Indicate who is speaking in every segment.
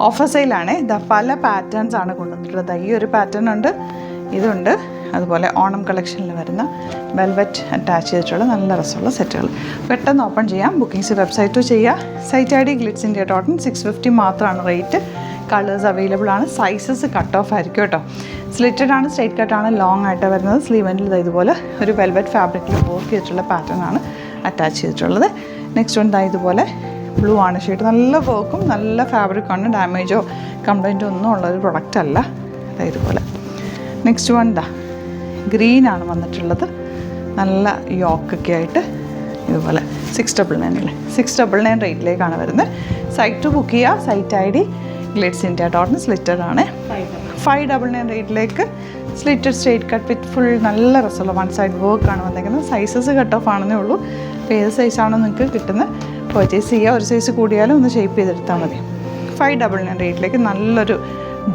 Speaker 1: Offer സെയിലാണ്. ഇതാ പല patterns ആണ് കൊണ്ടുവന്നിട്ടുള്ളത്. ഈ ഒരു പാറ്റേൺ ഉണ്ട്, ഇതുണ്ട്, അതുപോലെ ഓണം കളക്ഷനിൽ വരുന്ന വെൽവെറ്റ് അറ്റാച്ച് ചെയ്തിട്ടുള്ള നല്ല രസമുള്ള സെറ്റുകൾ. പെട്ടെന്ന് ഓപ്പൺ ചെയ്യാം. ബുക്കിംഗ്സ് വെബ്സൈറ്റ് ചെയ്യുക. Site ID glitzindia.in. 650 മാത്രമാണ് റേറ്റ്. കളേഴ്സ് അവൈലബിൾ ആണ്. സൈസസ് കട്ട് ഓഫ് ആയിരിക്കും കേട്ടോ. സ്ലിറ്റഡ് ആണ്, സ്ട്രൈറ്റ് കട്ടാണ്, ലോങ് ആയിട്ട് വരുന്നത്. സ്ലീവെൻറ്റിൽ ഇതുപോലെ ഒരു വെൽവെറ്റ് ഫാബ്രിക്കിൽ വർക്ക് ചെയ്തിട്ടുള്ള പാറ്റേൺ ആണ് അറ്റാച്ച് ചെയ്തിട്ടുള്ളത്. നെക്സ്റ്റ് വൺ ഇതുപോലെ ബ്ലൂ ആണ് ഷെയ്ഡ്. നല്ല വർക്കും നല്ല ഫാബ്രിക്കാണ്. ഡാമേജോ കംപ്ലൈൻറ്റോ ഒന്നും ഉള്ളൊരു പ്രൊഡക്റ്റ് അല്ല. ഇതുപോലെ നെക്സ്റ്റ് വൺ ഗ്രീനാണ് വന്നിട്ടുള്ളത്. നല്ല യോക്കൊക്കെ ആയിട്ട് ഇതുപോലെ 699 699 റേറ്റിലേക്കാണ് വരുന്നത്. സൈറ്റ് ബുക്ക് ചെയ്യുക. Site ID glitzindia.in. സ്ലിറ്റഡ് ആണ്. 599 റേറ്റിലേക്ക് slitted straight cut with full നല്ല രസമുള്ള വൺ സൈഡ് വർക്കാണ് വന്നിരിക്കുന്നത്. സൈസസ് കട്ട് ഓഫ് ആണെന്നേ ഉള്ളൂ. അപ്പോൾ ഏത് സൈസാണോ നിങ്ങൾക്ക് കിട്ടുന്നത് പർച്ചേസ് ചെയ്യുക. ഒരു സൈസ് കൂടിയാലും ഒന്ന് ഷേപ്പ് ചെയ്തെടുത്താൽ മതി. 599 റേറ്റിലേക്ക് നല്ലൊരു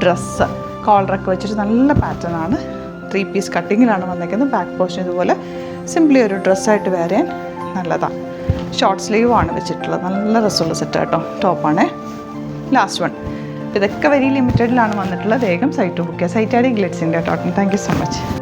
Speaker 1: ഡ്രസ്സ് കോളറൊക്കെ വെച്ചിട്ട് നല്ല പാറ്റേൺ ആണ്. 3 പീസ് കട്ടിങ്ങിലാണ് വന്നിരിക്കുന്നത്. ബാക്ക് പോർഷൻ ഇതുപോലെ സിംപ്ലി ഒരു ഡ്രസ്സായിട്ട് വെയർ ചെയ്യാൻ നല്ലതാണ്. ഷോർട്ട് സ്ലീവ് ആണ് വെച്ചിട്ടുള്ളത്. നല്ല രസമുള്ള സെറ്റ് കേട്ടോ. ടോപ്പാണ്. Last one. ഇതൊക്കെ വെരി ലിമിറ്റഡിലാണ് വന്നിട്ടുള്ളത്. വേഗം സൈറ്റ് ബുക്ക് ചെയ്യുക. Site ID glitzindia.in. Thank you so much.